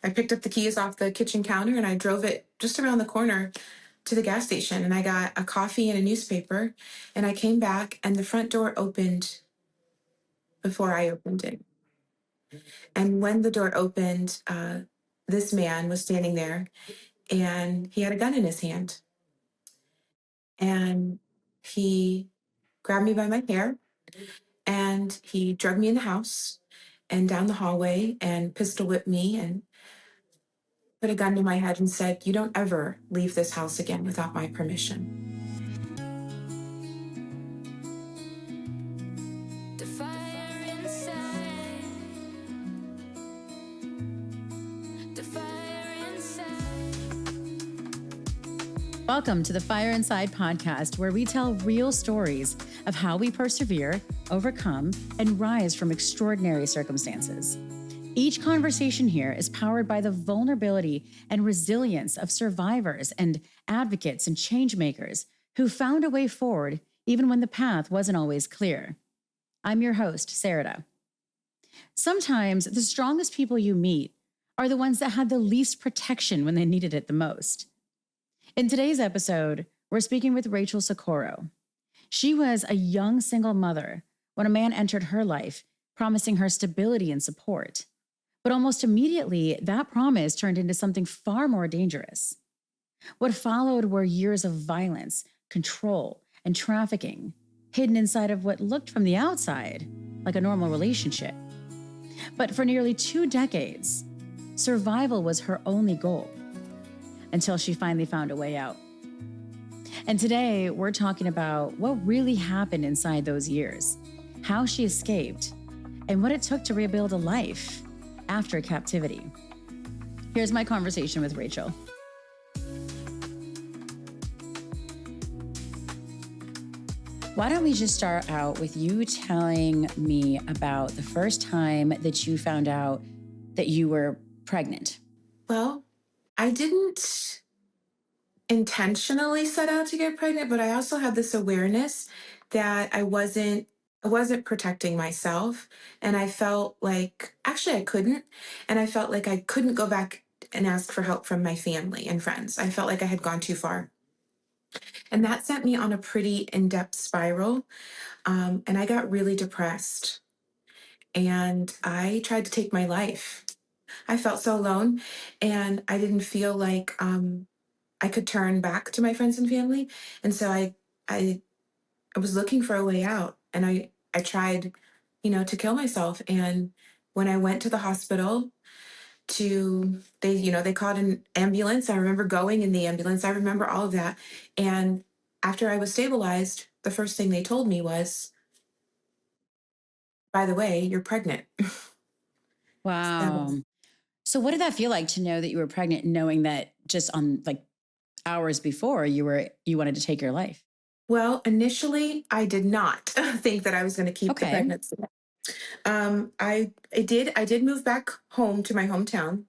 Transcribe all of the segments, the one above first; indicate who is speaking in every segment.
Speaker 1: I picked up the keys off the kitchen counter and I drove it just around the corner to the gas station, and I got a coffee and a newspaper, and I came back and the front door opened before I opened it. And when the door opened, this man was standing there and he had a gun in his hand. And he grabbed me by my hair and he dragged me in the house and down the hallway and pistol whipped me and put a gun to my head and said, "You don't ever leave this house again without my permission."
Speaker 2: Welcome to the Fire Inside podcast, where we tell real stories of how we persevere, overcome, and rise from extraordinary circumstances. Each conversation here is powered by the vulnerability and resilience of survivors and advocates and change makers who found a way forward even when the path wasn't always clear. I'm your host, Sarada. Sometimes the strongest people you meet are the ones that had the least protection when they needed it the most. In today's episode, we're speaking with Rachel Socorro. She was a young single mother when a man entered her life, promising her stability and support. But almost immediately, that promise turned into something far more dangerous. What followed were years of violence, control, and trafficking, hidden inside of what looked from the outside like a normal relationship. But for nearly 2 decades, survival was her only goal, until she finally found a way out. And today, we're talking about what really happened inside those years, how she escaped, and what it took to rebuild a life after captivity. Here's my conversation with Rachel. Why don't we just start out with you telling me about the first time that you found out that you were pregnant?
Speaker 1: Well, I didn't intentionally set out to get pregnant, but I also had this awareness that I wasn't protecting myself, and I felt like actually I couldn't, and I felt like I couldn't go back and ask for help from my family and friends. I felt like I had gone too far. And that sent me on a pretty in-depth spiral, and I got really depressed, and I tried to take my life. I felt so alone, and I didn't feel like I could turn back to my friends and family. And so I was looking for a way out, and I tried, to kill myself. And when I went to the hospital they called an ambulance. I remember going in the ambulance. I remember all of that. And after I was stabilized, the first thing they told me was, "By the way, you're pregnant."
Speaker 2: Wow.
Speaker 1: So,
Speaker 2: So what did that feel like to know that you were pregnant, knowing that just on like hours before you wanted to take your life?
Speaker 1: well, initially I did not think that I was going to keep the
Speaker 2: Okay.
Speaker 1: pregnancy. I did move back home to my hometown,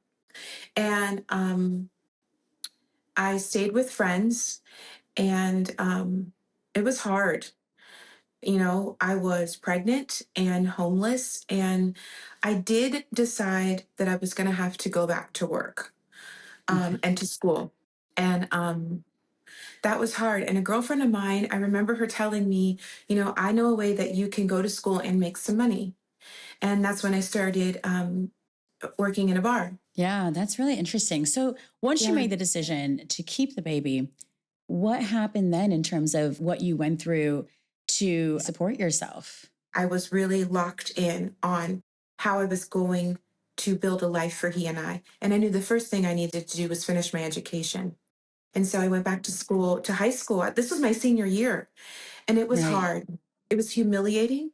Speaker 1: and I stayed with friends, and it was hard. I was pregnant and homeless, and I did decide that I was going to have to go back to work
Speaker 2: Okay.
Speaker 1: and to school. And that was hard. And a girlfriend of mine, I remember her telling me, "I know a way that you can go to school and make some money." And that's when I started working in a bar.
Speaker 2: Yeah, that's really interesting. So once you
Speaker 1: Yeah.
Speaker 2: made the decision to keep the baby, what happened then in terms of what you went through to support yourself?
Speaker 1: I was really locked in on how I was going to build a life for he and I. And I knew the first thing I needed to do was finish my education. And so I went back to school, to high school. This was my senior year, and it was
Speaker 2: Right.
Speaker 1: hard. It was humiliating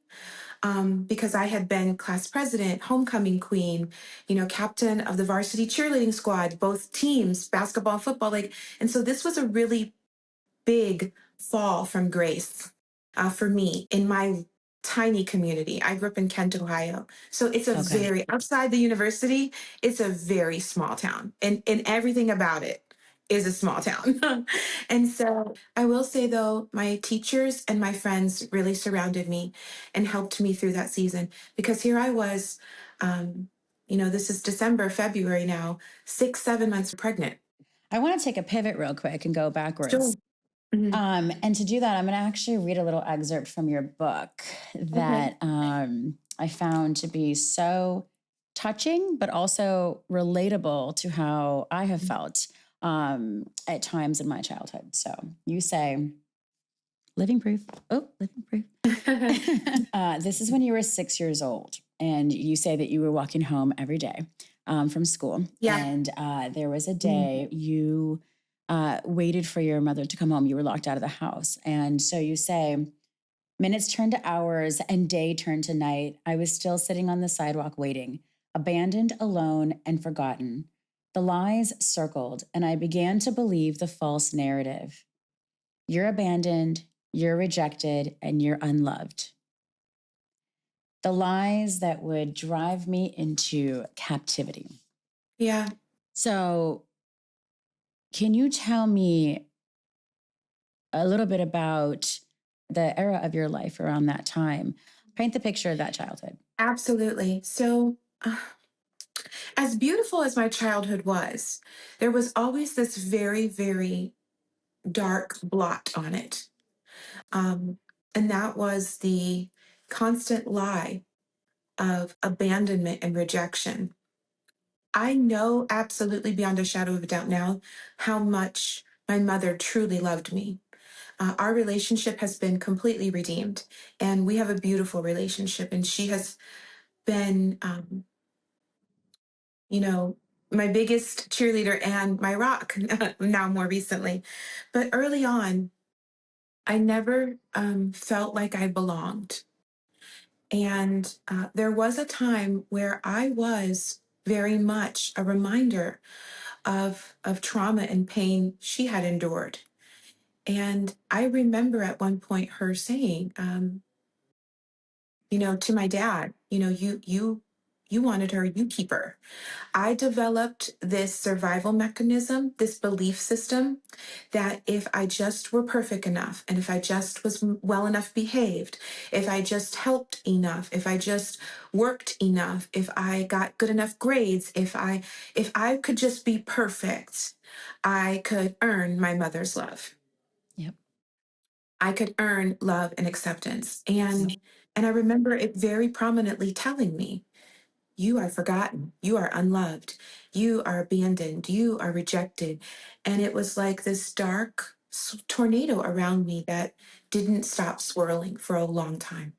Speaker 1: because I had been class president, homecoming queen, captain of the varsity cheerleading squad, both teams, basketball, football. And so this was a really big fall from grace for me in my tiny community. I grew up in Kent, Ohio. So it's
Speaker 2: Okay.
Speaker 1: outside the university, it's a very small town, and everything about it is a small town. And so I will say, though, my teachers and my friends really surrounded me and helped me through that season, because here I was, um, This is December, February now, 6, 7 months pregnant.
Speaker 2: I want to take a pivot real quick and go backwards.
Speaker 1: Sure. Mhm.
Speaker 2: And to do that, I'm going to actually read a little excerpt from your book
Speaker 1: Okay.
Speaker 2: that I found to be so touching, but also relatable to how I have felt at times in my childhood. So you say, living proof. Oh, living proof. This is when you were 6 years old, and you say that you were walking home every day from school.
Speaker 1: Yeah.
Speaker 2: And there was a
Speaker 1: Mhm.
Speaker 2: day you waited for your mother to come home. You were locked out of the house. And so you say, minutes turned to hours and day turned to night. I was still sitting on the sidewalk waiting, abandoned, alone, and forgotten. The lies circled, and I began to believe the false narrative. You're abandoned, you're rejected, and you're unloved. The lies that would drive me into captivity.
Speaker 1: Yeah.
Speaker 2: So, can you tell me a little bit about the era of your life around that time? Paint the picture of that childhood.
Speaker 1: Absolutely. So, as beautiful as my childhood was, there was always this very, very dark blot on it. Um, and that was the constant lie of abandonment and rejection. I know absolutely beyond a shadow of a doubt now how much my mother truly loved me. Our relationship has been completely redeemed, and we have a beautiful relationship. And she has been, you know, my biggest cheerleader and my rock now more recently. But early on, I never felt like I belonged. And there was a time where I was very much a reminder of trauma and pain she had endured. And I remember at one point her saying, to my dad, you wanted her, you keep her. I developed this survival mechanism, this belief system that if I just were perfect enough and if I just was well enough behaved, if I just helped enough, if I just worked enough, if I got good enough grades, if I could just be perfect, I could earn my mother's love.
Speaker 2: Yep.
Speaker 1: I could earn love and acceptance. And I remember it very prominently telling me, you are forgotten. You are unloved. You are abandoned. You are rejected. And it was like this dark tornado around me that didn't stop swirling for a long time.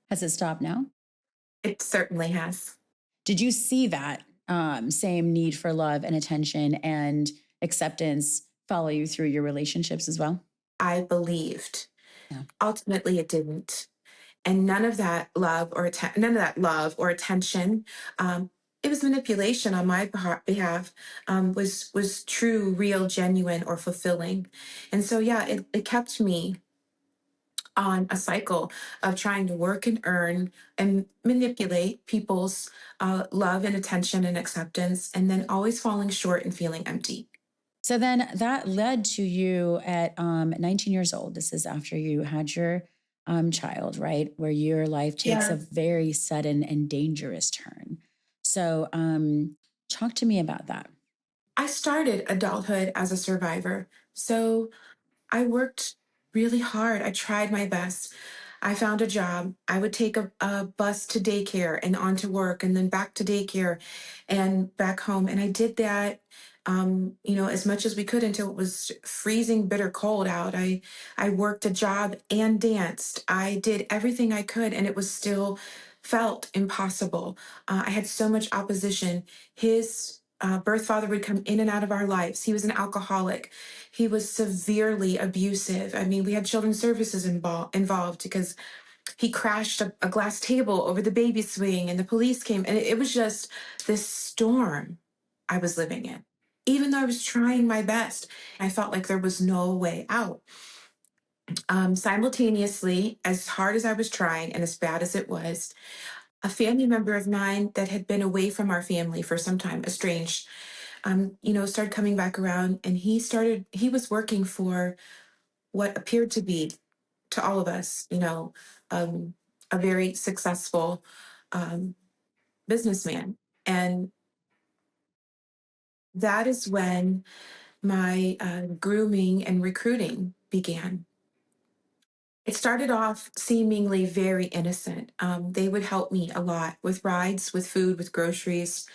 Speaker 2: Has it stopped now?
Speaker 1: It certainly has.
Speaker 2: Did you see that same need for love and attention and acceptance follow you through your relationships as well?
Speaker 1: I believed.
Speaker 2: Yeah.
Speaker 1: Ultimately, it didn't. And none of that love or attention. It was manipulation on my behalf. Was true, real, genuine, or fulfilling. And so, yeah, it kept me on a cycle of trying to work and earn and manipulate people's love and attention and acceptance, and then always falling short and feeling empty.
Speaker 2: So then that led to you at 19 years old. This is after you had your child, right? Where your life takes a
Speaker 1: Yeah.
Speaker 2: very sudden and dangerous turn. So talk to me about that.
Speaker 1: I started adulthood as a survivor. So I worked really hard. I tried my best. I found a job. I would take a bus to daycare and on to work and then back to daycare and back home. And I did that, as much as we could until it was freezing, bitter cold out. I worked a job and danced. I did everything I could, and it was still felt impossible. I had so much opposition. His birth father would come in and out of our lives. He was an alcoholic. He was severely abusive. I mean, we had children's services involved because he crashed a glass table over the baby swing and the police came. And it was just this storm I was living in. Even though I was trying my best, I felt like there was no way out. Simultaneously, as hard as I was trying and as bad as it was, a family member of mine that had been away from our family for some time, estranged, started coming back around, and he was working for what appeared to be, to all of us, um, a very successful um, businessman. And that is when my grooming and recruiting began. It started off seemingly very innocent. They would help me a lot with rides, with food, with groceries.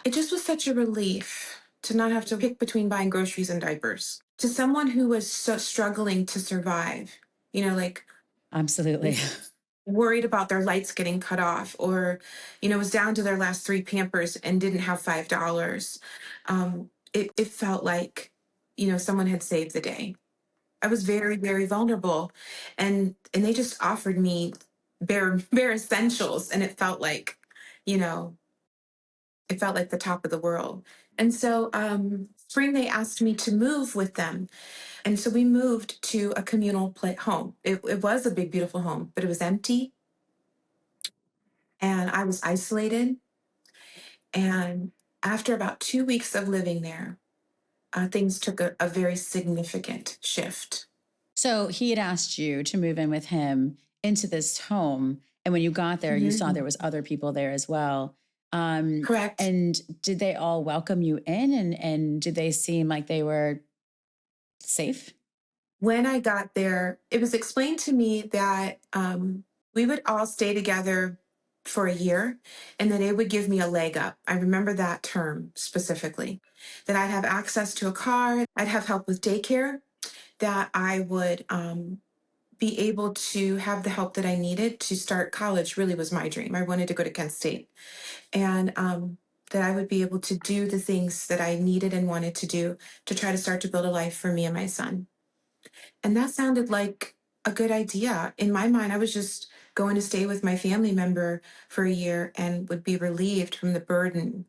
Speaker 1: It just was such a relief to not have to pick between buying groceries and diapers. To someone who was so struggling to survive, like
Speaker 2: Absolutely.
Speaker 1: worried about their lights getting cut off, or was down to their last three Pampers and didn't have $5. It felt like someone had saved the day. I was very, very vulnerable, and they just offered me bare essentials, and you know it felt like the top of the world. And so spring, they asked me to move with them, and so we moved to a communal home. It was a big, beautiful home, but it was empty, and I was isolated. And after about 2 weeks of living there, things took a very significant shift.
Speaker 2: So he had asked you to move in with him into this home. And when you got there, you saw there was other people there as well.
Speaker 1: Correct.
Speaker 2: And did they all welcome you in? And did they seem like they were safe?
Speaker 1: When I got there, it was explained to me that we would all stay together for a year, and then it would give me a leg up. I remember that term specifically, that I'd have access to a car, I'd have help with daycare, that I would be able to have the help that I needed to start college. Really was my dream. I wanted to go to Kent State. And that I would be able to do the things that I needed and wanted to do to try to start to build a life for me and my son. And that sounded like a good idea. In my mind, I was just going to stay with my family member for a year and would be relieved from the burden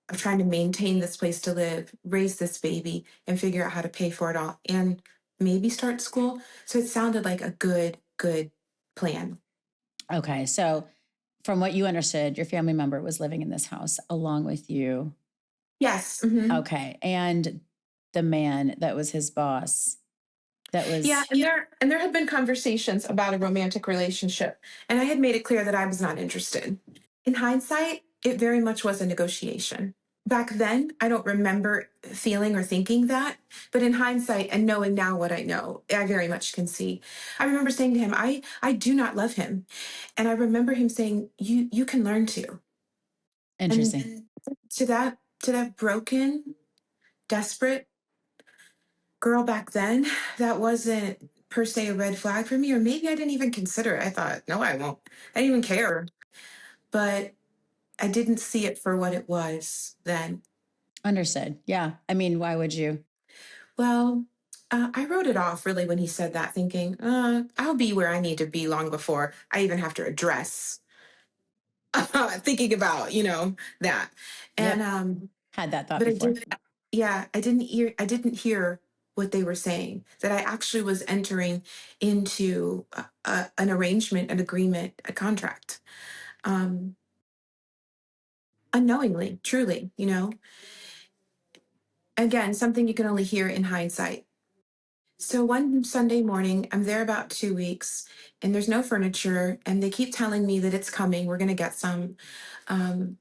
Speaker 1: of trying to maintain this place to live, raise this baby, and figure out how to pay for it all, and maybe start school. So it sounded like a good plan.
Speaker 2: Okay. So from what you understood, your family member was living in this house along with you.
Speaker 1: Yes. Mhm.
Speaker 2: Okay. And the man that was his boss, that
Speaker 1: Yeah,
Speaker 2: was
Speaker 1: and there had been conversations about a romantic relationship, and I had made it clear that I was not interested. In hindsight, it very much was a negotiation. Back then, I don't remember feeling or thinking that, but in hindsight and knowing now what I know, I very much can see. I remember saying to him, I do not love him. And I remember him saying, you can learn to.
Speaker 2: interesting.
Speaker 1: And to that broken, desperate girl back then, that wasn't per se a red flag for me, or maybe I didn't even consider it. I thought, no, I won't. I didn't even care. But I didn't see it for what it was then.
Speaker 2: Understood. Yeah. I mean, why would you?
Speaker 1: Well, I wrote it off really when he said that, thinking, I'll be where I need to be long before I even have to address thinking about, that. And
Speaker 2: Yep. Had that thought
Speaker 1: but I
Speaker 2: before.
Speaker 1: did, yeah, I didn't hear what they were saying. That I actually was entering into an arrangement, an agreement, a contract, um, unknowingly, truly. Again, something you can only hear in hindsight. So one Sunday morning, I'm there about 2 weeks, and there's no furniture, and they keep telling me that it's coming. We're going to get some. Um,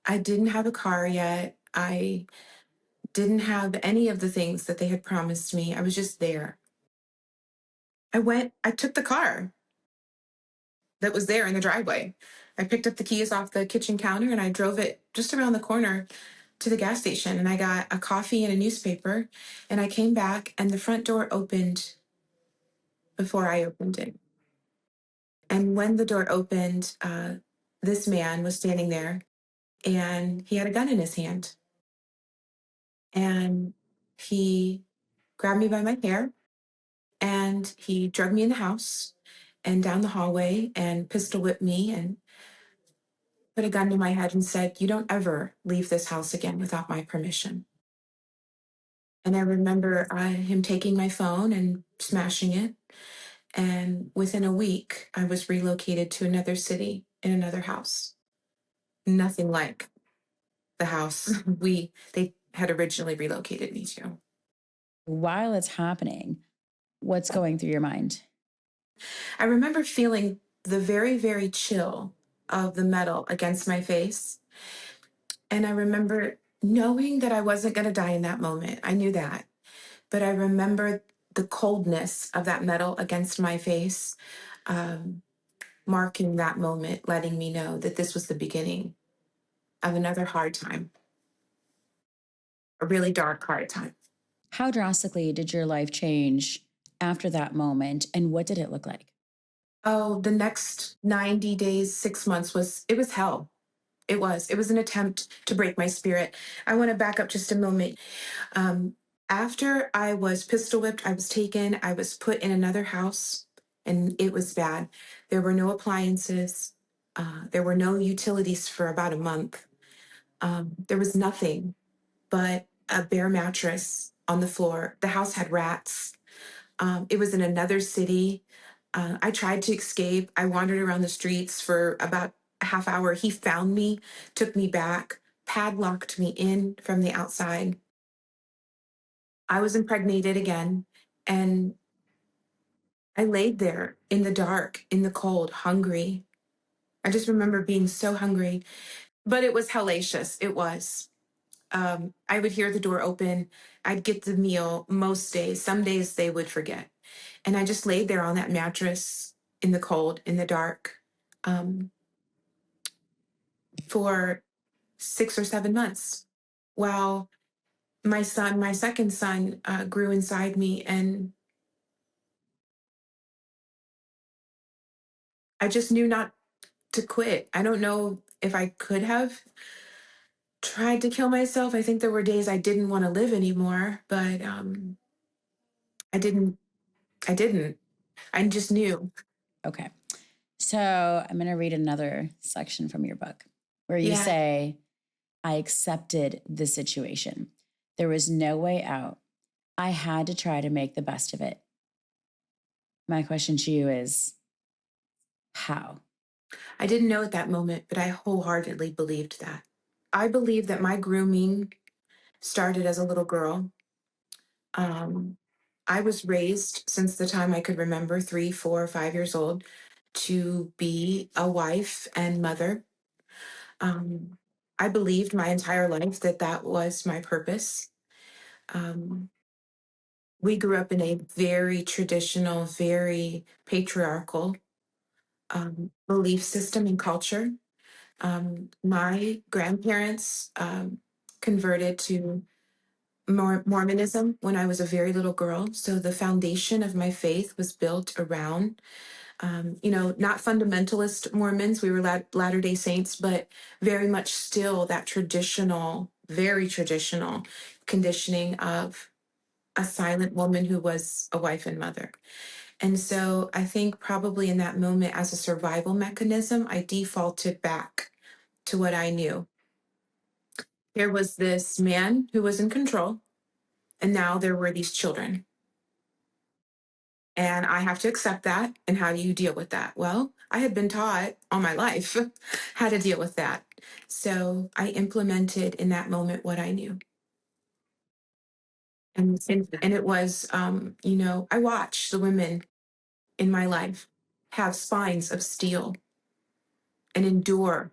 Speaker 1: I didn't have a car yet. I didn't have any of the things that they had promised me. I was just there. I took the car that was there in the driveway. I picked up the keys off the kitchen counter and I drove it just around the corner to the gas station, and I got a coffee and a newspaper, and I came back and the front door opened before I opened it. And when the door opened, this man was standing there and he had a gun in his hand. And he grabbed me by my hair and he drugged me in the house and down the hallway and pistol whipped me and put a gun to my head and said, "You don't ever leave this house again without my permission." And I remember him taking my phone and smashing it. And within a week, I was relocated to another city in another house. Nothing like the house they had originally relocated me to.
Speaker 2: While it's happening, what's going through your mind?
Speaker 1: I remember feeling the very, very chill of the metal against my face, And I remember knowing that I wasn't going to die in that moment. I knew that. But I remember the coldness of that metal against my face, um, marking that moment, letting me know that this was the beginning of another hard time, a really dark, hard time.
Speaker 2: How drastically did your life change after that moment, and what did it look like?
Speaker 1: Oh, the next 90 days, 6 months it was hell. It was an attempt to break my spirit. I want to back up just a moment. Um, After I was pistol whipped, I was taken, I was put in another house, and it was bad. There were no appliances, there were no utilities for about a month. There was nothing but a bare mattress on the floor. The house had rats. It was in another city. I tried to escape. I wandered around the streets for about a half hour. He found me, took me back, padlocked me in from the outside. I was impregnated again. And I laid there in the dark, in the cold, hungry. I just remember being so hungry, but it was hellacious. It was. I would hear the door open. I'd get the meal most days. Some days they would forget. And I just laid there on that mattress in the cold, in the dark, um, for 6 or 7 months while my second son, grew inside me. And I just knew not to quit. I don't know if I could have tried to kill myself. I think there were days I didn't want to live anymore, but I didn't. I didn't. I just knew.
Speaker 2: Okay. So I'm going to read another section from your book where you
Speaker 1: Yeah.
Speaker 2: say, I accepted the situation. There was no way out. I had to try to make the best of it. My question to you is, how?
Speaker 1: I didn't know at that moment, but I wholeheartedly believed that. I believe that my grooming started as a little girl. Um, I was raised since the time I could remember, 3, 4, 5 years old, to be a wife and mother. Um, I believed my entire life that that was my purpose. Um, we grew up in a very traditional, very patriarchal belief system and culture. My grandparents converted to Mormonism when I was a very little girl. So the foundation of my faith was built around, not fundamentalist Mormons. We were Latter day Saints, but very much still that traditional, very traditional conditioning of a silent woman who was a wife and mother. And so I think probably in that moment, as a survival mechanism, I defaulted back to what I knew. There was this man who was in control, and now there were these children. And I have to accept that. And how do you deal with that? Well, I had been taught all my life how to deal with that. So I implemented in that moment what I knew. And it was, I watched the women in my life have spines of steel and endure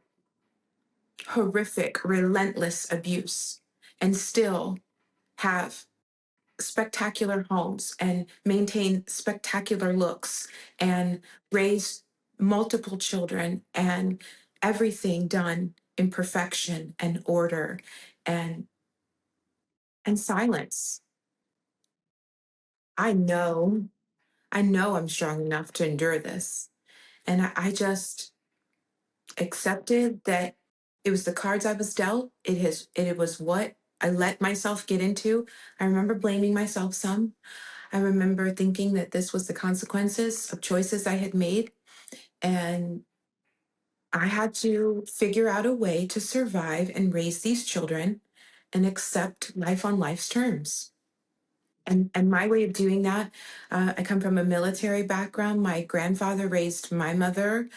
Speaker 1: horrific, relentless abuse and still have spectacular homes and maintain spectacular looks and raise multiple children and everything done in perfection and order and silence. I know, I know I'm strong enough to endure this. And I just accepted that it was the cards I was dealt. It was what I let myself get into. I remember blaming myself some. I remember thinking that this was the consequences of choices I had made. And I had to figure out a way to survive and raise these children and accept life on life's terms. And my way of doing that, I come from a military background. My grandfather raised my mother,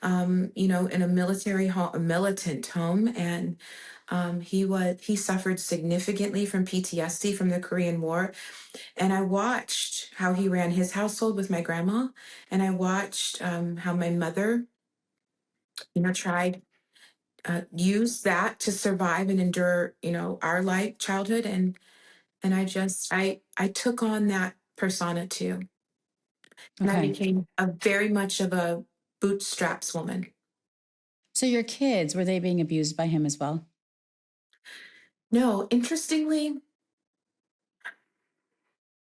Speaker 1: in a military home, a militant home, and he suffered significantly from PTSD from the Korean War. And I watched how he ran his household with my grandma, and I watched how my mother, tried use that to survive and endure, our life, childhood, and I took on that persona too, and I
Speaker 2: Okay.
Speaker 1: became a very much of a bootstraps woman.
Speaker 2: So your kids, were they being abused by him as well?
Speaker 1: No, interestingly,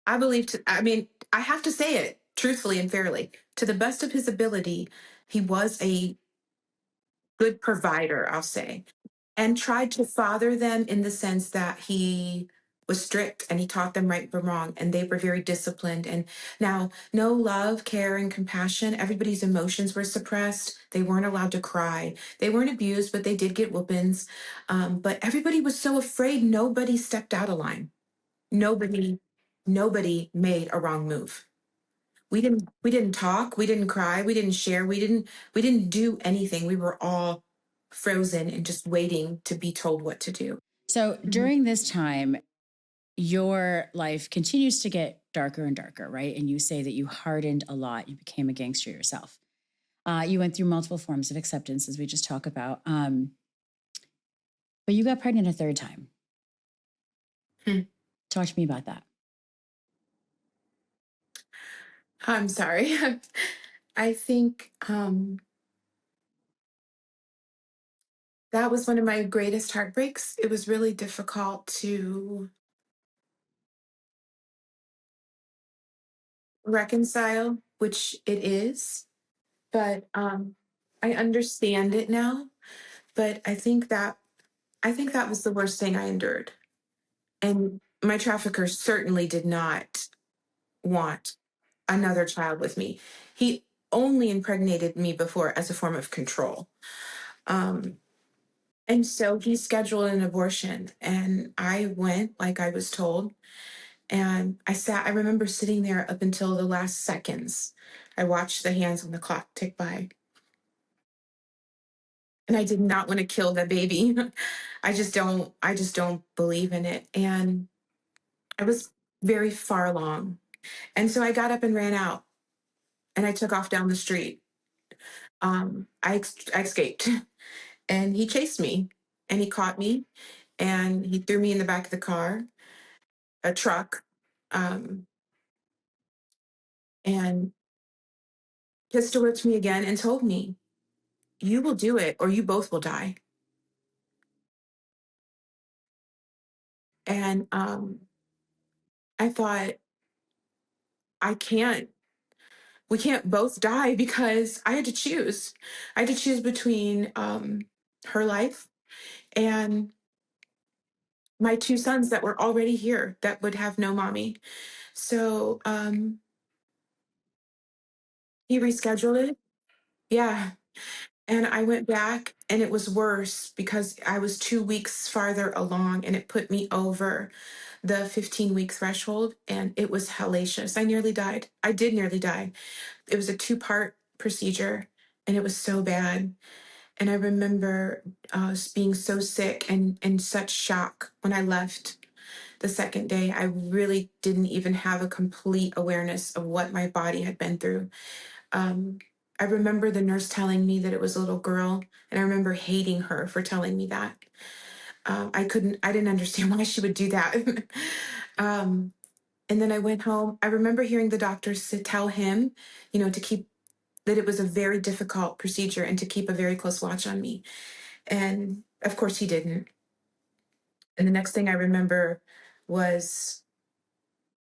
Speaker 1: I mean, I have to say it truthfully and fairly. To the best of his ability, he was a good provider, I'll say, and tried to father them in the sense that he was strict and he taught them right from wrong, and they were very disciplined. And now, no love, care, and compassion. Everybody's emotions were suppressed. They weren't allowed to cry. They weren't abused, but they did get whoopings. But everybody was so afraid, nobody stepped out of line. Nobody, nobody made a wrong move. We didn't talk, we didn't cry, we didn't share, we didn't do anything. We were all frozen and just waiting to be told what to do.
Speaker 2: So
Speaker 1: Mhm.
Speaker 2: during this time, your life continues to get darker and darker, right? And you say that you hardened a lot. You became a gangster yourself. You went through multiple forms of acceptance, as we just talked about. But you got pregnant a third time.
Speaker 1: Hmm.
Speaker 2: Talk to me about that.
Speaker 1: I'm sorry. I think that was one of my greatest heartbreaks. It was really difficult to reconcile, which it is, but I understand it now. But I think that was the worst thing I endured. And my trafficker certainly did not want another child with me. He only impregnated me before as a form of control. Um, and so he scheduled an abortion, and I went like I was told. And I remember sitting there up until the last seconds. I watched the hands on the clock tick by, and I did not want to kill the baby. I just don't believe in it. And I was very far along. And so I got up and ran out, and I took off down the street. I escaped, and he chased me, and he caught me, and he threw me in the back of the car, a truck, um, and pistol whipped me again and told me, "You will do it, or you both will die." And I thought, I can't. We can't both die because I had to choose. I had to choose between her life and my two sons that were already here that would have no mommy. So he rescheduled it. Yeah. And I went back, and it was worse because I was 2 weeks farther along, and it put me over the 15-week threshold, and it was hellacious. I nearly died. I did nearly die. It was a two-part procedure, and it was so bad. And I remember being so sick and in such shock when I left the second day. I really didn't even have a complete awareness of what my body had been through. Um, I remember the nurse telling me that it was a little girl, and I remember hating her for telling me that. I didn't understand why she would do that. um, and then I went home. I remember hearing the doctors tell him, to keep that it was a very difficult procedure and to keep a very close watch on me. And of course, he didn't. And the next thing I remember was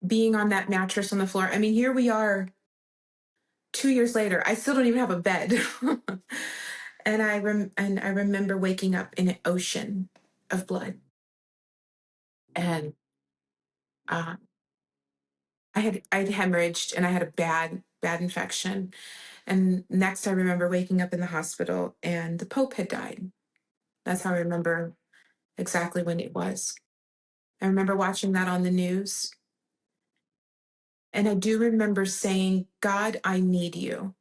Speaker 1: being on that mattress on the floor. I mean, here we are 2 years later. I still don't even have a bed. And I remember waking up in an ocean of blood. And uh, I'd hemorrhaged, and I had a bad, bad infection. And next I remember waking up in the hospital, and the Pope had died. That's how I remember exactly when it was. I remember watching that on the news. And I do remember saying, "God, I need you."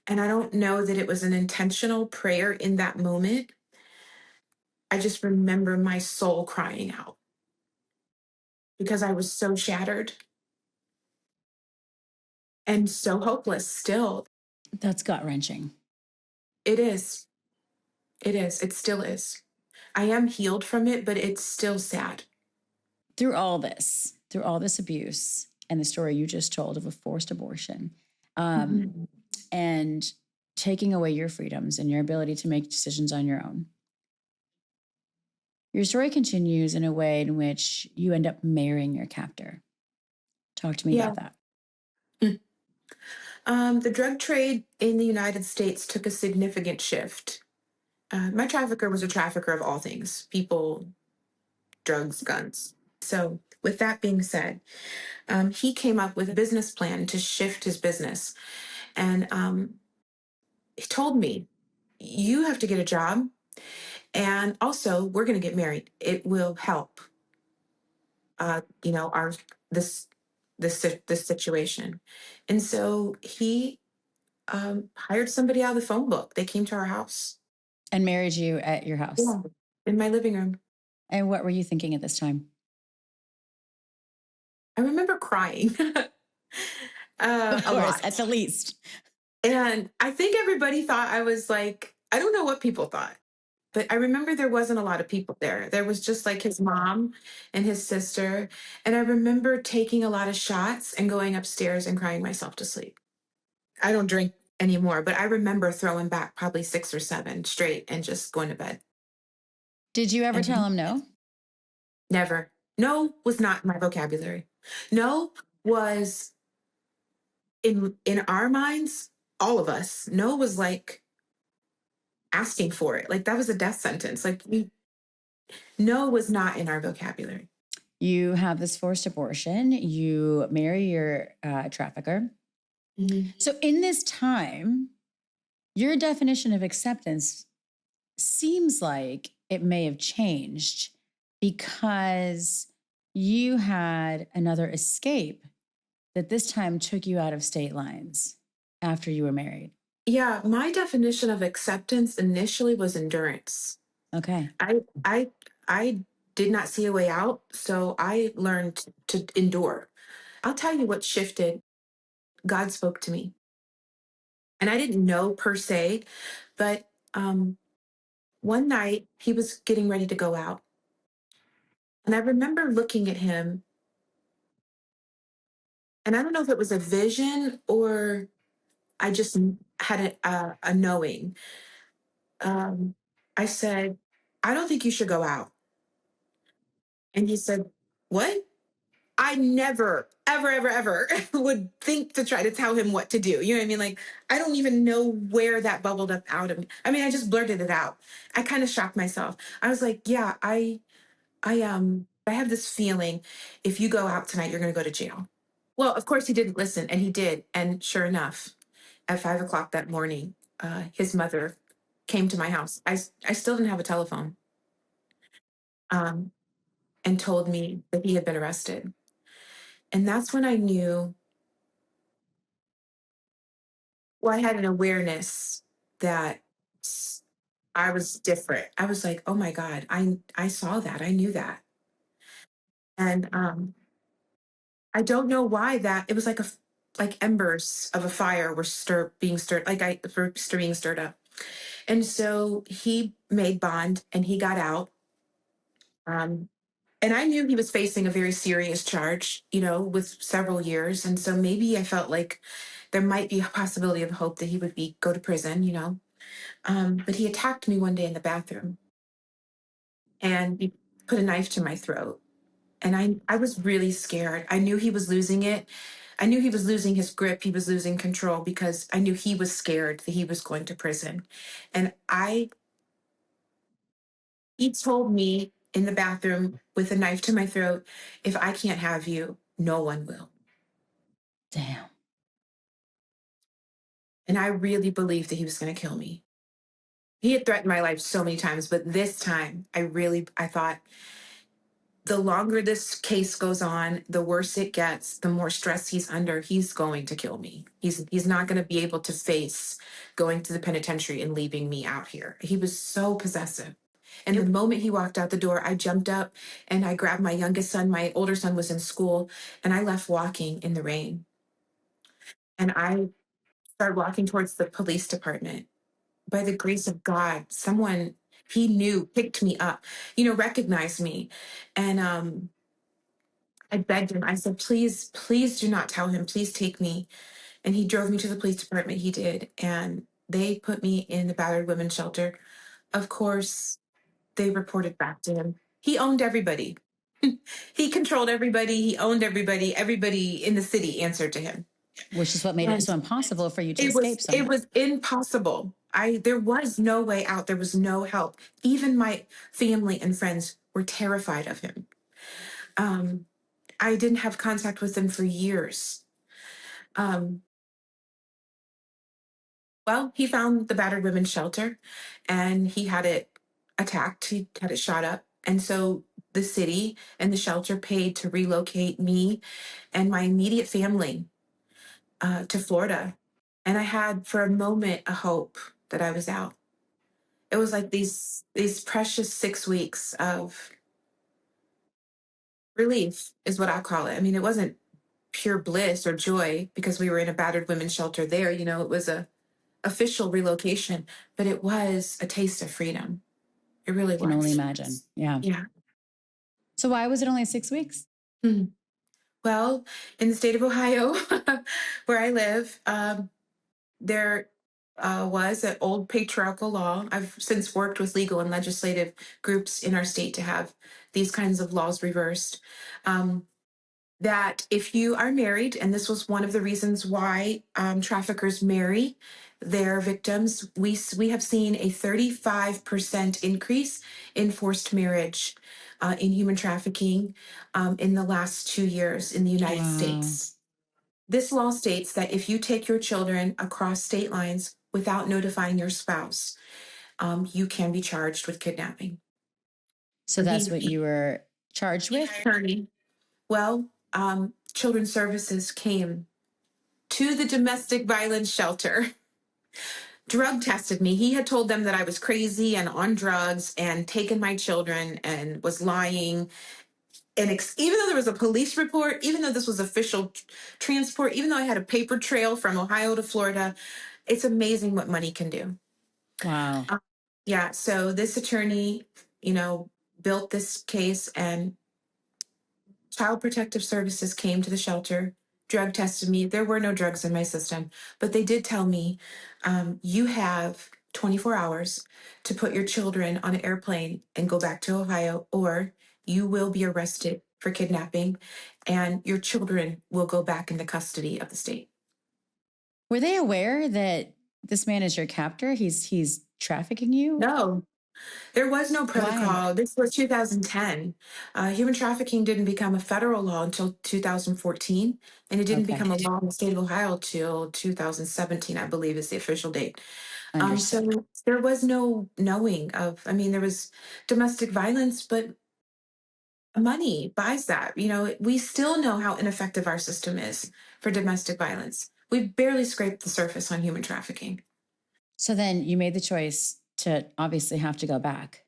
Speaker 1: And I don't know that it was an intentional prayer in that moment. I just remember my soul crying out because I was so shattered and so hopeless still.
Speaker 2: That's gut wrenching.
Speaker 1: It is. It is. It still is. I am healed from it, but it's still sad.
Speaker 2: Through all this abuse and the story you just told of a forced abortion,
Speaker 1: Mhm.
Speaker 2: and taking away your freedoms and your ability to make decisions on your own, your story continues in a way in which you end up marrying your captor. Talk to me
Speaker 1: Yeah.
Speaker 2: about that.
Speaker 1: Mm. The drug trade in the United States took a significant shift. My trafficker was a trafficker of all things: people, drugs, guns. So, with that being said, he came up with a business plan to shift his business. And he told me, "You have to get a job. And also, we're going to get married. It will help, our this this situation." And so he hired somebody out of the phone book. They came to our house.
Speaker 2: And married you at your house.
Speaker 1: Yeah, in my living room.
Speaker 2: And what were you thinking at this time?
Speaker 1: I remember crying
Speaker 2: Of
Speaker 1: a
Speaker 2: course, at
Speaker 1: lot.
Speaker 2: the least.
Speaker 1: And I think everybody thought I was like, I don't know what people thought, but I remember there wasn't a lot of people there. There was just like his mom and his sister. And I remember taking a lot of shots and going upstairs and crying myself to sleep. I don't drink anymore, but I remember throwing back probably 6 or 7 straight and just going to bed.
Speaker 2: Did you ever tell
Speaker 1: And
Speaker 2: him no?
Speaker 1: never. No was not in my vocabulary. No was in our minds, all of us. No was like asking for it. Like that was a death sentence. No was not in our vocabulary.
Speaker 2: You have this forced abortion. You marry your trafficker.
Speaker 1: Mhm.
Speaker 2: So, in this time, your definition of acceptance seems like it may have changed because you had another escape that this time took you out of state lines after you were married.
Speaker 1: Yeah, my definition of acceptance initially was endurance.
Speaker 2: Okay.
Speaker 1: I I did not see a way out, so I learned to endure. I'll tell you what shifted. God spoke to me. And I didn't know per se, but one night he was getting ready to go out. And I remember looking at him, and I don't know if it was a vision or I just had a knowing. Um, I said, "I don't think you should go out." And he said, "What?" I never, ever, ever, ever would think to try to tell him what to do. You know what I mean? Like, I don't even know where that bubbled up out of me. I mean, I just blurted it out. I kind of shocked myself. I was like, yeah, I have this feeling if you go out tonight, you're going to go to jail. Well, of course he didn't listen, and he did. And sure enough, at 5 o'clock that morning, his mother came to my house. I still didn't have a telephone, um, and told me that he had been arrested. And that's when I knew, well, I had an awareness that s- I was different. I was like, oh my God, I saw that. I knew that. And I don't know why that it was like like embers of a fire were being stirred, like being stirred up. And so he made bond and he got out. Um, and I knew he was facing a very serious charge, with several years. And so maybe I felt like there might be a possibility of hope that he would go to prison. But he attacked me one day in the bathroom and he put a knife to my throat. And I was really scared. I knew he was losing it. I knew he was losing his grip. He was losing control because I knew he was scared that he was going to prison. And he told me in the bathroom with a knife to my throat, if I can't have you, no one will.
Speaker 2: Damn.
Speaker 1: And I really believed that he was going to kill me. He had threatened my life so many times, but this time I thought, the longer this case goes on, the worse it gets, the more stress he's under. He's going to kill me. He's not going to be able to face going to the penitentiary and leaving me out here. He was so possessive. And the moment he walked out the door, I jumped up and I grabbed my youngest son. My older son was in school, and I left walking in the rain. And I started walking towards the police department. by the grace of God, someone he knew picked me up, recognized me. And I begged him. I said, please, please do not tell him. Please take me. And he drove me to the police department. He did. And they put me in the battered women's shelter. Of course, they reported back to him. He owned everybody. He controlled everybody. He owned everybody. Everybody in the city answered to him.
Speaker 2: Which is what made it
Speaker 1: And
Speaker 2: so impossible for you to
Speaker 1: it was
Speaker 2: escape
Speaker 1: it
Speaker 2: somehow.
Speaker 1: was impossible. There was no way out. There was no help. Even my family and friends were terrified of him. Um, I didn't have contact with him for years. Um, well, he found the battered women's shelter and he had it attacked. He had it shot up. And so the city and the shelter paid to relocate me and my immediate family to Florida. And I had for a moment a hope that I was out. It was like these precious 6 weeks of relief is what I call it. I mean, it wasn't pure bliss or joy because we were in a battered women's shelter there. It was a official relocation, but it was a taste of freedom. It really
Speaker 2: I can only
Speaker 1: was.
Speaker 2: imagine. Yeah.
Speaker 1: Yeah.
Speaker 2: So why was it only 6 weeks?
Speaker 1: Mhm. Well, in the state of Ohio, where I live, there was an old patriarchal law. I've since worked with legal and legislative groups in our state to have these kinds of laws reversed. Um, that if you are married, and this was one of the reasons why traffickers marry their victims, we have seen a 35% increase in forced marriage in human trafficking in the last 2 years in the United
Speaker 2: Wow.
Speaker 1: States. This law states that if you take your children across state lines without notifying your spouse, you can be charged with kidnapping.
Speaker 2: So that's what you were charged with?
Speaker 1: Attorney. Well, Children's Services came to the domestic violence shelter, drug tested me. He had told them that I was crazy and on drugs and taken my children and was lying. And even though there was a police report, even though this was official transport, even though I had a paper trail from Ohio to Florida, it's amazing what money can do.
Speaker 2: Wow.
Speaker 1: Yeah. So this attorney, built this case and Child Protective Services came to the shelter, drug tested me. There were no drugs in my system, but they did tell me, you have 24 hours to put your children on an airplane and go back to Ohio, or you will be arrested for kidnapping and your children will go back in the custody of the state.
Speaker 2: Were they aware that this man is your captor? He's trafficking you?
Speaker 1: No, there was no
Speaker 2: Why?
Speaker 1: protocol. This was 2010. Human trafficking didn't become a federal law until 2014, and it didn't
Speaker 2: Okay.
Speaker 1: become a law in the state of Ohio till 2017, I believe is the official date.
Speaker 2: Understood.
Speaker 1: So there was no knowing of, I mean, there was domestic violence, but money buys that. We still know how ineffective our system is for domestic violence. We've barely scraped the surface on human trafficking.
Speaker 2: So then you made the choice to obviously have to go back.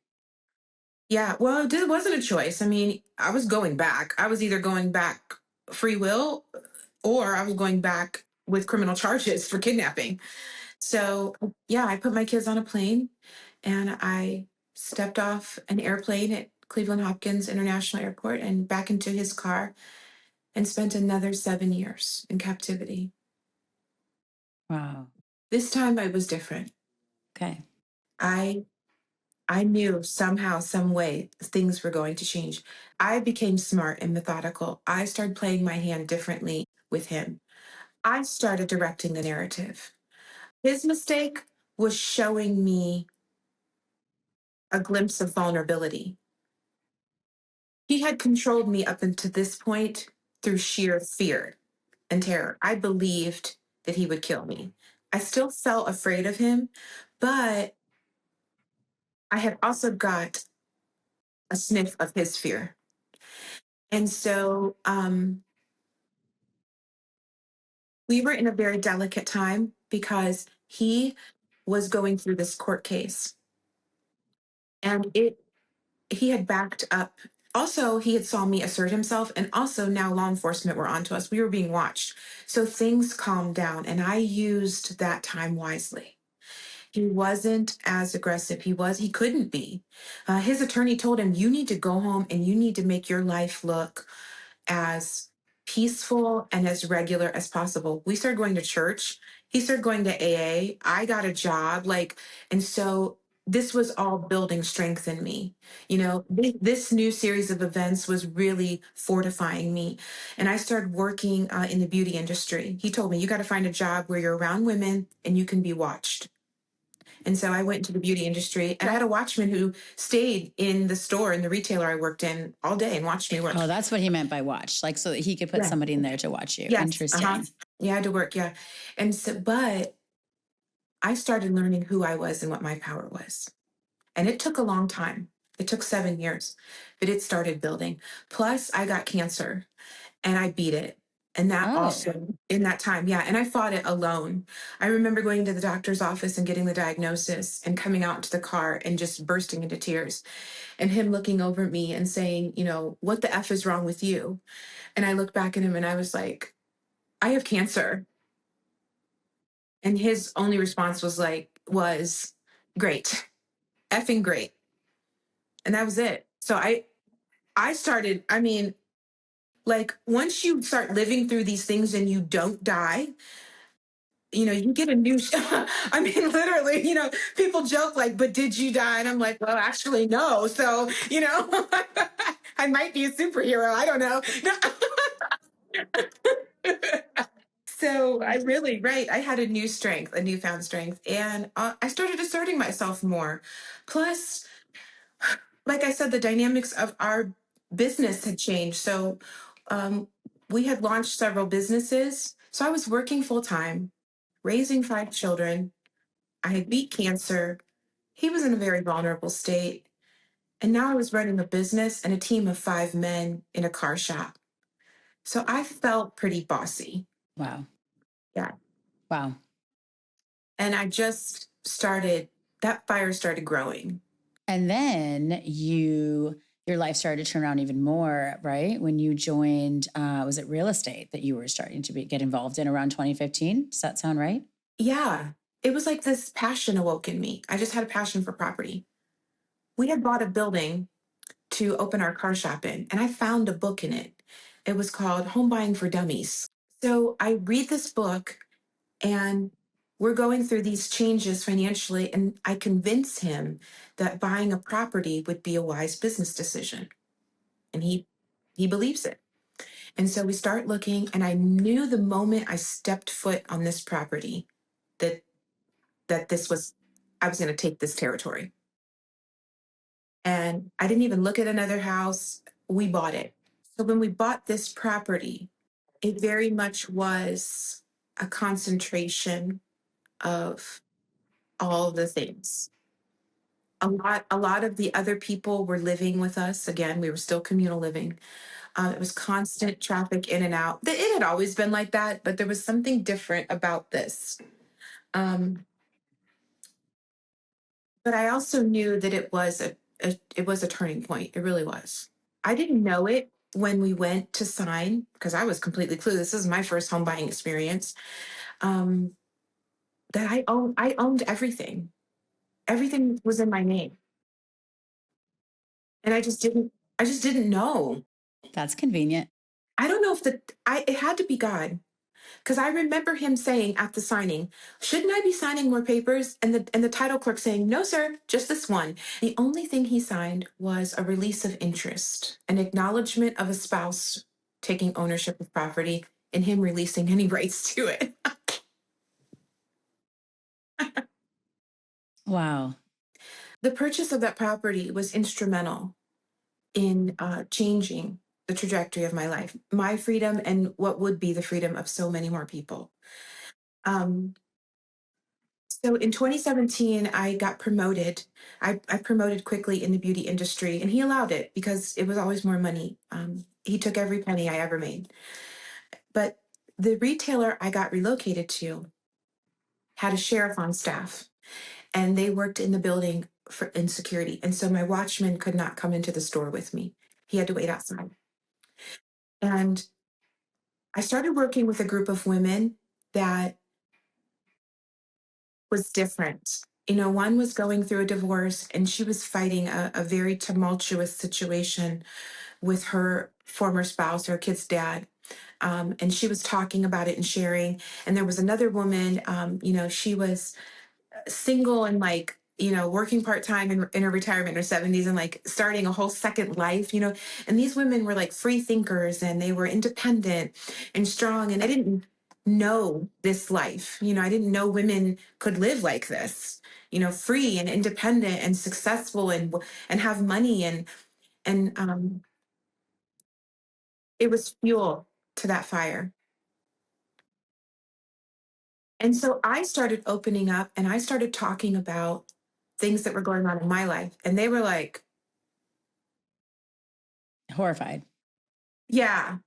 Speaker 1: Yeah, well, it wasn't a choice. I mean, I was going back. I was either going back free will or I was going back with criminal charges for kidnapping. So, yeah, I put my kids on a plane and I stepped off an airplane at Cleveland Hopkins International Airport and back into his car and spent another 7 years in captivity.
Speaker 2: Wow.
Speaker 1: This time I was different.
Speaker 2: Okay.
Speaker 1: I I knew somehow, some way, things were going to change. I became smart and methodical. I started playing my hand differently with him. I started directing the narrative. His mistake was showing me a glimpse of vulnerability. He had controlled me up until this point through sheer fear and terror. I believed that he would kill me. I still felt afraid of him, but I had also got a sniff of his fear. And so we were in a very delicate time because he was going through this court case and he had backed up. Also, he had saw me assert himself, and also now law enforcement were onto us. We were being watched. So things calmed down, and I used that time wisely. He wasn't as aggressive. He couldn't be. His attorney told him, you need to go home and you need to make your life look as peaceful and as regular as possible. We started going to church. He started going to AA. I got a job. And so this was all building strength in me. This new series of events was really fortifying me. And I started working in the beauty industry. He told me, you got to find a job where you're around women and you can be watched. And so I went into the beauty industry and I had a watchman who stayed in the store, in the retailer I worked in, all day and watched me work.
Speaker 2: Oh, that's what he meant by watch. Like, so that he could put
Speaker 1: Yeah.
Speaker 2: somebody in there to watch you.
Speaker 1: Yes.
Speaker 2: Interesting.
Speaker 1: Yeah, I had to work. Yeah. And so, but I started learning who I was and what my power was. And it took a long time. It took 7 years, but it started building. Plus, I got cancer and I beat it. And that also in that time, yeah. And I fought it alone. I remember going to the doctor's office and getting the diagnosis and coming out into the car and just bursting into tears and him looking over at me and saying, what the F is wrong with you? And I looked back at him and I was like, I have cancer. And his only response was great, effing great. And that was it. So I started, once you start living through these things and you don't die, you get a new, literally, people joke but did you die? And I'm like, well, actually, no. So, I might be a superhero. I don't know. So I really, right. I had a newfound strength, and I started asserting myself more. Plus, like I said, the dynamics of our business had changed. So um, we had launched several businesses. So I was working full time, raising 5 children. I had beat cancer. He was in a very vulnerable state. And now I was running a business and a team of 5 men in a car shop. So I felt pretty bossy.
Speaker 2: Wow.
Speaker 1: Yeah.
Speaker 2: Wow.
Speaker 1: And I just that fire started growing.
Speaker 2: And then your life started to turn around even more, right? When you joined, was it real estate that you were starting to get involved in around 2015? Does that sound right?
Speaker 1: Yeah. It was like this passion awoke in me. I just had a passion for property. We had bought a building to open our car shop in, and I found a book in it. It was called Home Buying for Dummies. So I read this book, and we're going through these changes financially, and I convince him that buying a property would be a wise business decision. And he believes it. And so we start looking, and I knew the moment I stepped foot on this property that I was going to take this territory. And I didn't even look at another house. We bought it. So when we bought this property, it very much was a concentration of all the things. A lot of the other people were living with us. Again, we were still communal living. It was constant traffic in and out. It had always been like that, but there was something different about this. Um, but I also knew that it was a turning point. It really was. I didn't know it when we went to sign because I was completely clueless. This is my first home buying experience. Um, that I owned everything. Everything was in my name, and I just didn't know.
Speaker 2: That's convenient.
Speaker 1: I don't know if it had to be God. Because I remember him saying at the signing, shouldn't I be signing more papers? And the title clerk saying, no, sir, just this one. The only thing he signed was a release of interest, an acknowledgement of a spouse taking ownership of property and him releasing any rights to it.
Speaker 2: Wow.
Speaker 1: The purchase of that property was instrumental in changing the trajectory of my life, my freedom, and what would be the freedom of so many more people. Um, So in 2017, I got promoted. I promoted quickly in the beauty industry, and he allowed it because it was always more money. He took every penny I ever made. But the retailer I got relocated to had a sheriff on staff, and they worked in the building in security. And so my watchman could not come into the store with me. He had to wait outside. And I started working with a group of women that was different. one was going through a divorce and she was fighting a very tumultuous situation with her former spouse, her kid's dad. And she was talking about it and sharing. And there was another woman, she was single and like, working part time in her retirement in her 70s and like starting a whole second life, And these women were like free thinkers and they were independent and strong. And I didn't know this life. I didn't know women could live like this, free and independent and successful and have money and it was fuel to that fire. And so I started opening up and I started talking about things that were going on in my life. And they were like,
Speaker 2: Horrified.
Speaker 1: yeah.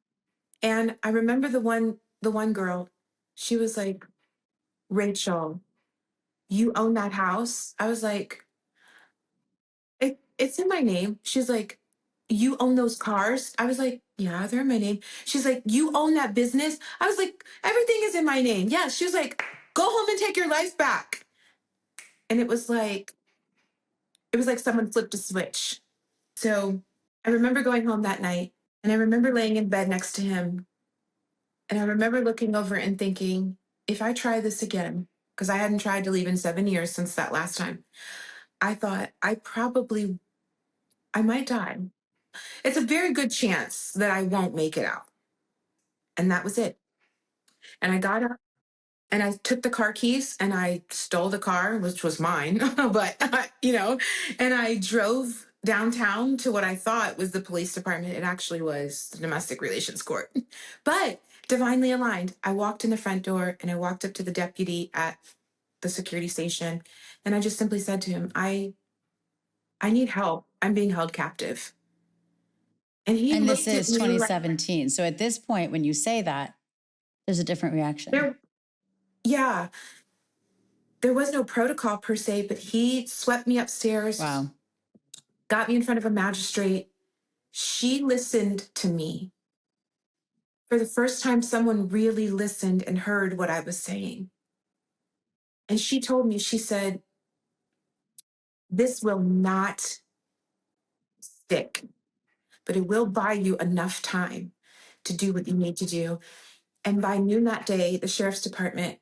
Speaker 1: And I remember the one girl, she was like, Rachel, you own that house? I was like, it's in my name. She's like, you own those cars? I was like, yeah, they're in my name. She's like, you own that business? I was like, everything is in my name. Yeah. She was like, go home and take your life back. And it was like someone flipped a switch. So I remember going home that night and I remember laying in bed next to him. And I remember looking over and thinking, if I try this again, because I hadn't tried to leave in 7 years since that last time, I thought I might die. It's a very good chance that I won't make it out. And that was it. And I got up and I took the car keys and I stole the car, which was mine, and I drove downtown to what I thought was the police department. It actually was the domestic relations court, but divinely aligned. I walked in the front door and I walked up to the deputy at the security station. And I just simply said to him, I need help. I'm being held captive. And he
Speaker 2: And this
Speaker 1: looked at
Speaker 2: is
Speaker 1: me like
Speaker 2: 2017. So at this point, when you say that, there's a different reaction.
Speaker 1: yeah, there was no protocol per se, but he swept me upstairs,
Speaker 2: Wow.
Speaker 1: got me in front of a magistrate. She listened to me. For the first time, someone really listened and heard what I was saying. And she told me, she said, this will not stick, but it will buy you enough time to do what you need to do. And by noon that day, the sheriff's department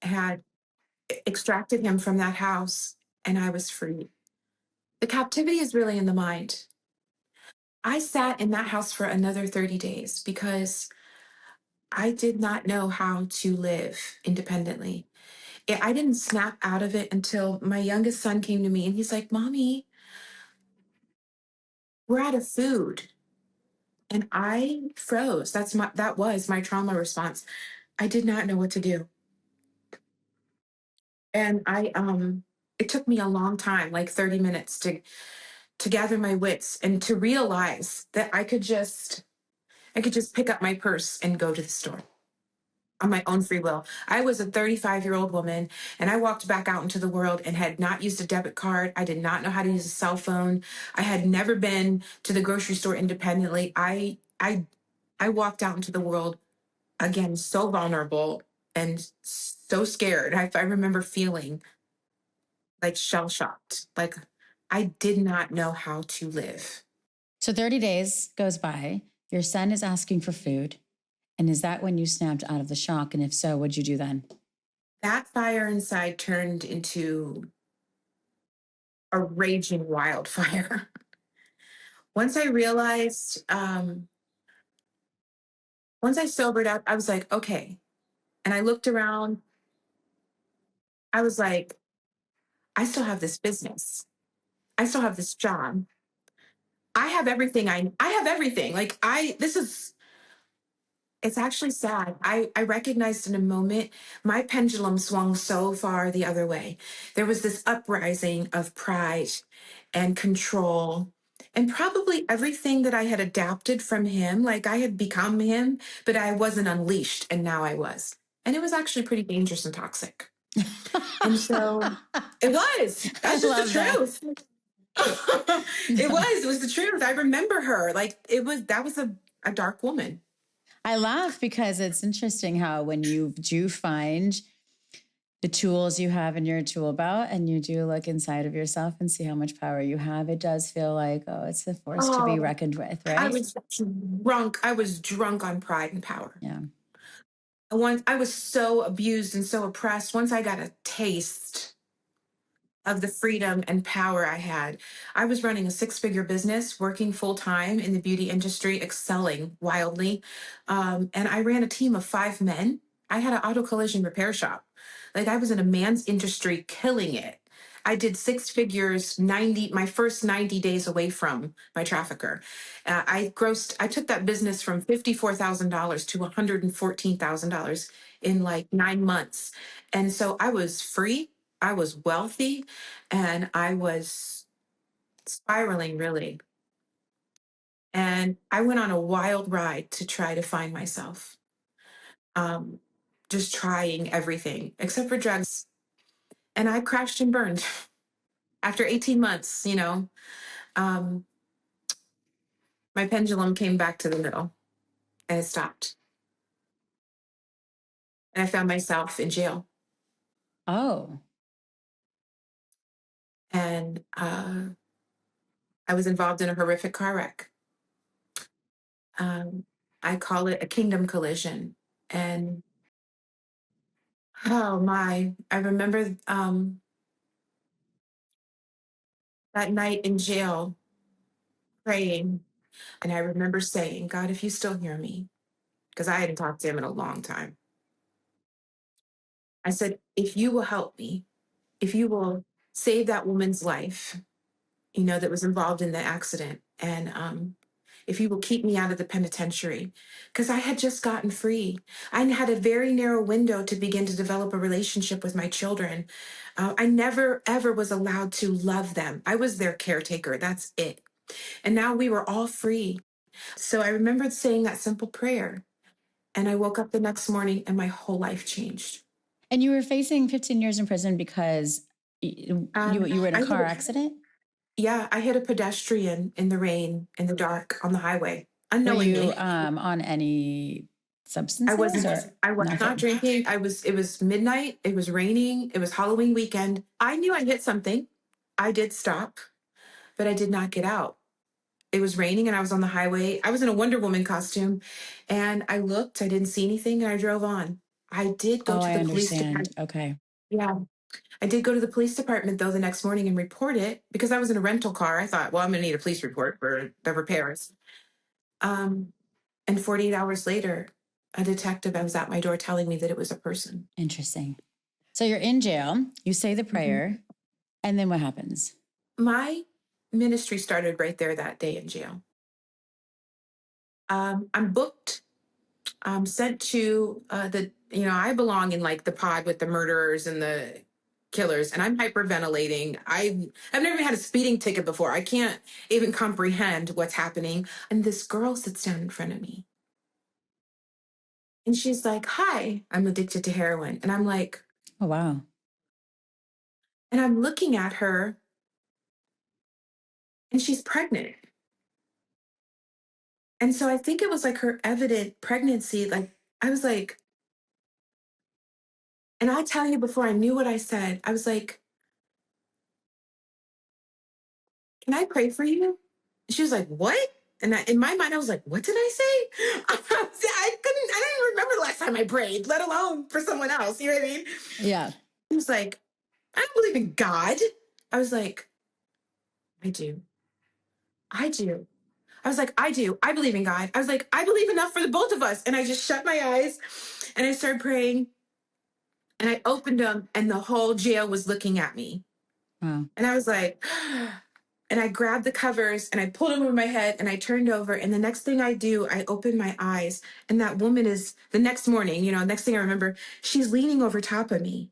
Speaker 1: had extracted him from that house and I was free. The captivity is really in the mind. I sat in that house for another 30 days because I did not know how to live independently. I didn't snap out of it until my youngest son came to me and he's like, Mommy, we're out of food. And I froze. That was my trauma response. I did not know what to do. And it took me a long time, like 30 minutes to gather my wits and to realize that I could just pick up my purse and go to the store on my own free will. I was a 35-year-old woman and I walked back out into the world and had not used a debit card. I did not know how to use a cell phone. I had never been to the grocery store independently. I walked out into the world again so vulnerable and so scared. I remember feeling like shell shocked. Like I did not know how to live.
Speaker 2: So 30 days goes by. Your son is asking for food. And is that when you snapped out of the shock? And if so, what'd you do then?
Speaker 1: That fire inside turned into a raging wildfire. Once I realized, once I sobered up, I was like, okay. And I looked around. I was like, I still have this business. I still have this job. I have everything. I have everything. Like it's actually sad. I recognized in a moment my pendulum swung so far the other way. There was this uprising of pride and control and probably everything that I had adapted from him. Like I had become him, but I wasn't unleashed and now I was. And it was actually pretty dangerous and toxic. And so it was.
Speaker 2: I
Speaker 1: That's just
Speaker 2: love
Speaker 1: the
Speaker 2: that.
Speaker 1: truth. It was the truth. I remember her. Like that was a dark woman.
Speaker 2: I laugh because it's interesting how when you do find the tools you have in your tool belt and you do look inside of yourself and see how much power you have, it does feel like, oh, it's a force to be
Speaker 1: Oh,
Speaker 2: reckoned with,
Speaker 1: I
Speaker 2: right?
Speaker 1: was drunk. I was drunk on pride and power.
Speaker 2: Yeah.
Speaker 1: Once I was so abused and so oppressed. Once I got a taste of the freedom and power I had. I was running a six-figure business, working full time in the beauty industry, excelling wildly. And I ran a team of 5 men. I had an auto collision repair shop. Like I was in a man's industry killing it. I did six figures, my first 90 days away from my trafficker. I took that business from $54,000 to $114,000 in like 9 months. And so I was free, I was wealthy, and I was spiraling really. And I went on a wild ride to try to find myself, um, just trying everything except for drugs. And I crashed and burned after 18 months, um, my pendulum came back to the middle and it stopped. And I found myself in jail.
Speaker 2: Oh,
Speaker 1: And I was involved in a horrific car wreck. Um, I call it a kingdom collision. And oh my, I remember that night in jail praying. And I remember saying, God, if you still hear me, because I hadn't talked to him in a long time, I said, if you will help me, if you will save that woman's life, that was involved in the accident. And if you will keep me out of the penitentiary, because I had just gotten free. I had a very narrow window to begin to develop a relationship with my children. I never, ever was allowed to love them. I was their caretaker. That's it. And now we were all free. So I remembered saying that simple prayer. And I woke up the next morning and my whole life changed.
Speaker 2: and you were facing 15 years in prison because you were in a
Speaker 1: I
Speaker 2: car
Speaker 1: hit,
Speaker 2: accident?
Speaker 1: yeah, I hit a pedestrian in the rain, in the dark, on the highway,
Speaker 2: Were you
Speaker 1: unknowingly.
Speaker 2: on any substances or
Speaker 1: I was not
Speaker 2: nothing?
Speaker 1: drinking. It was midnight. It was raining. It was Halloween weekend. I knew I hit something. I did stop, but I did not get out. It was raining and I was on the highway. I was in a Wonder Woman costume and I looked, I didn't see anything and I drove on. I did go
Speaker 2: Oh,
Speaker 1: to
Speaker 2: I
Speaker 1: the police
Speaker 2: understand.
Speaker 1: department.
Speaker 2: Okay.
Speaker 1: Yeah. I did go to the police department though the next morning and report it because I was in a rental car. I thought, well, I'm going to need a police report for the repairs. Um, and 48 hours later, a detective was at my door telling me that it was a person.
Speaker 2: Interesting. So you're in jail, you say the
Speaker 1: Mhm.
Speaker 2: prayer, and then what happens?
Speaker 1: My ministry started right there that day in jail. I'm booked, sent to I belong in like the pod with the murderers and the killers, and I'm hyperventilating. I've never even had a speeding ticket before. I can't even comprehend what's happening. And this girl sits down in front of me, and she's like, "Hi, I'm addicted to heroin," and I'm like,
Speaker 2: Oh, wow.
Speaker 1: and I'm looking at her, and she's pregnant. And so I think it was like her evident pregnancy. Like I was like, and I tell you, before I knew what I said, I was like, "Can I pray for you?" She was like, "What?" And in my mind, I was like, "What did I say?" I didn't remember the last time I prayed, let alone for someone else. You know what I mean?
Speaker 2: Yeah.
Speaker 1: He was like, "I don't believe in God." I was like, "I do. I do." I was like, "I do. I believe in God." I was like, "I believe enough for the both of us." And I just shut my eyes and I started praying and I opened them and the whole jail was looking at me.
Speaker 2: Wow.
Speaker 1: And I was like, and I grabbed the covers and I pulled them over my head and I turned over. And the next thing I do, I open my eyes. And that woman is the next morning, next thing I remember, she's leaning over top of me.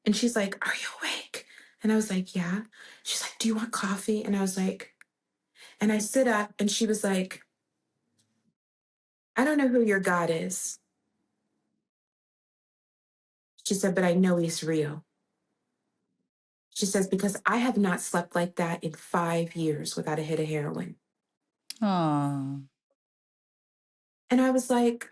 Speaker 1: And she's like, "Are you awake?" And I was like, "Yeah." She's like, "Do you want coffee?" And I was like, and I sit up and she was like, "I don't know who your God is." She said, "But I know he's real." She says, "Because I have not slept like that in 5 years without a hit of heroin."
Speaker 2: Oh,
Speaker 1: And I was like,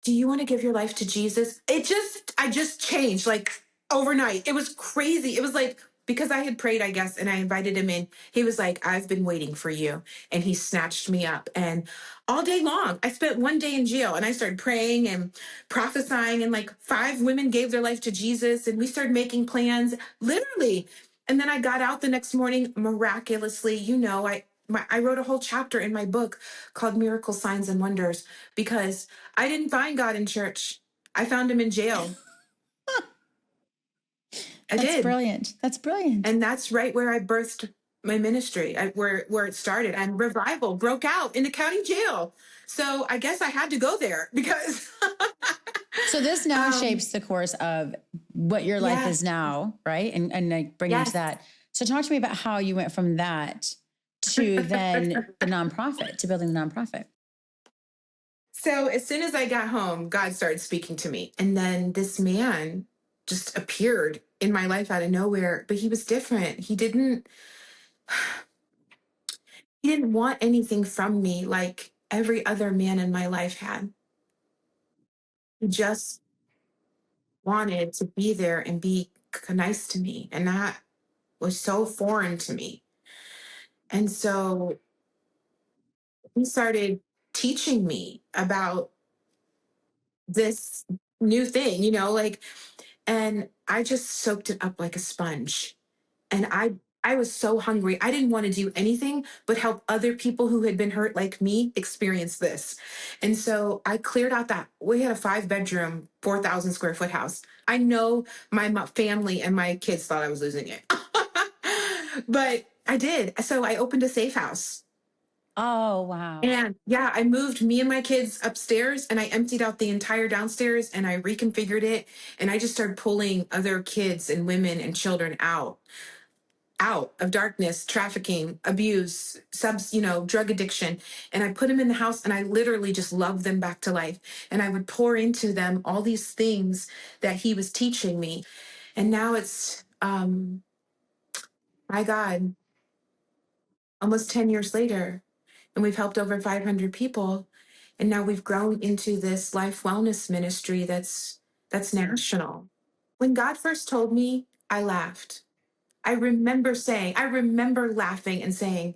Speaker 1: do you want to give your life to Jesus? I just changed like overnight. It was crazy. It was like, because I had prayed, I guess, and I invited him in. He was like, I've been waiting for you. And he snatched me up. And all day long, I spent one day in jail and I started praying and prophesying. And like 5 women gave their life to Jesus. And we started making plans, literally. And then I got out the next morning miraculously. I wrote a whole chapter in my book called Miracle Signs and Wonders because I didn't find God in church. I found him in jail. I
Speaker 2: That's
Speaker 1: did.
Speaker 2: brilliant. That's brilliant.
Speaker 1: And that's right where I birthed my ministry, where it started. And revival broke out in the county jail. So I guess I had to go there because.
Speaker 2: So this now shapes the course of what your life is
Speaker 1: Yes,
Speaker 2: now, right? And like bringing you to
Speaker 1: yes.
Speaker 2: that. So talk to me about how you went from that to then the nonprofit, to building the nonprofit.
Speaker 1: So as soon as I got home, God started speaking to me. And then this man just appeared in my life out of nowhere, but he was different. He didn't want anything from me like every other man in my life had. He just wanted to be there and be nice to me. And that was so foreign to me. And so he started teaching me about this new thing, and I just soaked it up like a sponge. And I was so hungry. I didn't want to do anything but help other people who had been hurt like me experience this. And so I cleared out that we had a 5-bedroom, 4,000 square foot house. I know my family and my kids thought I was losing it. But I did. So I opened a safe house.
Speaker 2: Oh, wow.
Speaker 1: And yeah, I moved me and my kids upstairs and I emptied out the entire downstairs and I reconfigured it. And I just started pulling other kids and women and children out of darkness, trafficking, abuse, drug addiction. And I put them in the house and I literally just loved them back to life. And I would pour into them all these things that he was teaching me. And now it's, my God, almost 10 years later, and we've helped over 500 people. And now we've grown into this life wellness ministry that's national. When God first told me, I laughed. I remember laughing and saying,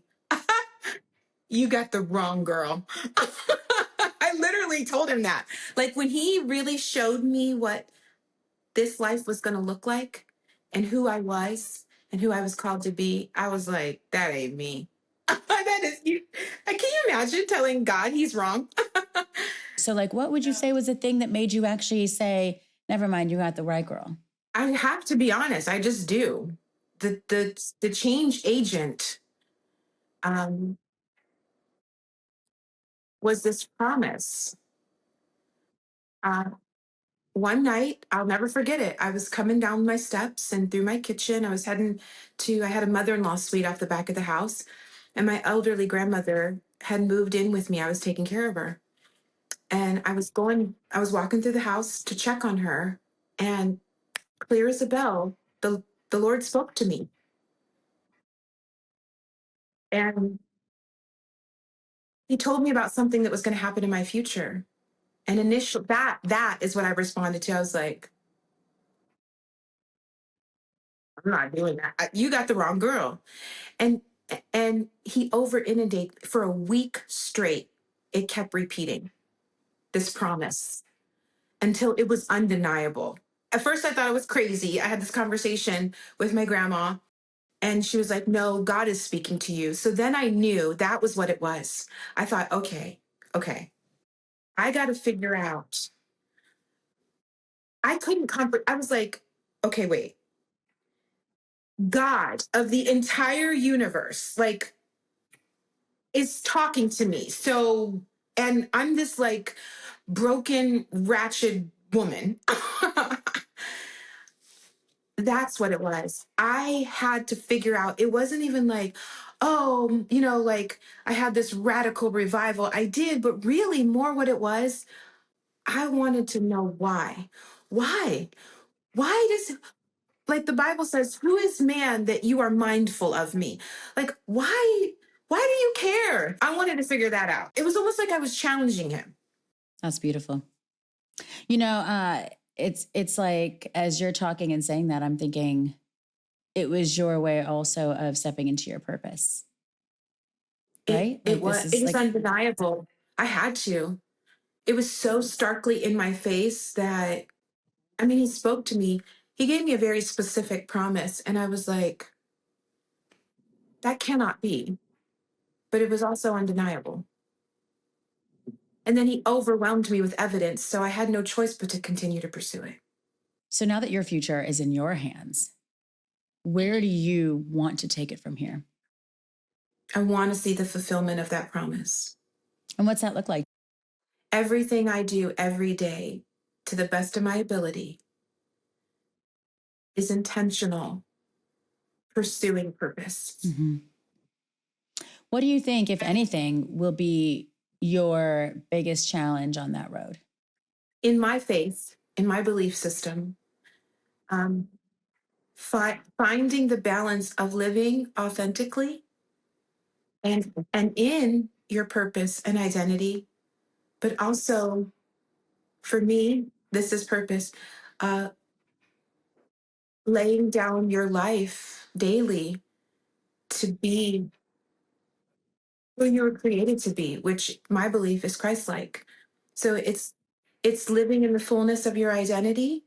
Speaker 1: you got the wrong girl. I literally told him that. Like when he really showed me what this life was going to look like and who I was and who I was called to be, I was like, that ain't me. That is you. Can you imagine telling God he's wrong?
Speaker 2: So like, what would you say was the thing that made you actually say, never mind, you got the right girl?
Speaker 1: I have to be honest. I just do. The change agent um, was this promise. Uh, One night, I'll never forget it. I was coming down my steps and through my kitchen. I had a mother in law suite off the back of the house, and my elderly grandmother had moved in with me. I was taking care of her. And I was walking through the house to check on her, and clear as a bell, the Lord spoke to me. And he told me about something that was going to happen in my future. And that is what I responded to. I was like, I'm not doing that. You got the wrong girl. And he over inundated for a week straight. It kept repeating this promise until it was undeniable. At first I thought it was crazy. I had this conversation with my grandma and she was like, "No, God is speaking to you." So then I knew that was what it was. I thought, okay. I got to figure out. I couldn't comfort. I was like, "Okay, wait. God of the entire universe, like is talking to me." So, and I'm this like broken, ratchet woman. That's what it was. I had to figure out, it wasn't even like, oh, like I had this radical revival. I did, but really more what it was, I wanted to know why. Why? Why does, like the Bible says, who is man that you are mindful of me? Like, why do you care? I wanted to figure that out. It was almost like I was challenging him.
Speaker 2: That's beautiful. It's like, as you're talking and saying that, I'm thinking it was your way also of stepping into your purpose, right? Like this
Speaker 1: It
Speaker 2: is
Speaker 1: was
Speaker 2: like,
Speaker 1: undeniable. I had to. It was so starkly in my face that, I mean, he spoke to me. He gave me a very specific promise, and I was like, that cannot be. But it was also undeniable. And then he overwhelmed me with evidence, so I had no choice but to continue to pursue it.
Speaker 2: so now that your future is in your hands, where do you want to take it from here?
Speaker 1: I want to see the fulfillment of that promise.
Speaker 2: And what's that look like?
Speaker 1: Everything I do every day, to the best of my ability, is intentional, pursuing purpose.
Speaker 2: Mm-hmm. What do you think, if anything, will be your biggest challenge on that road?
Speaker 1: In my faith, in my belief system, um, finding the balance of living authentically and in your purpose and identity, but also for me, this is purpose. Uh, laying down your life daily to be who you were created to be, which my belief is Christ-like. So it's living in the fullness of your identity,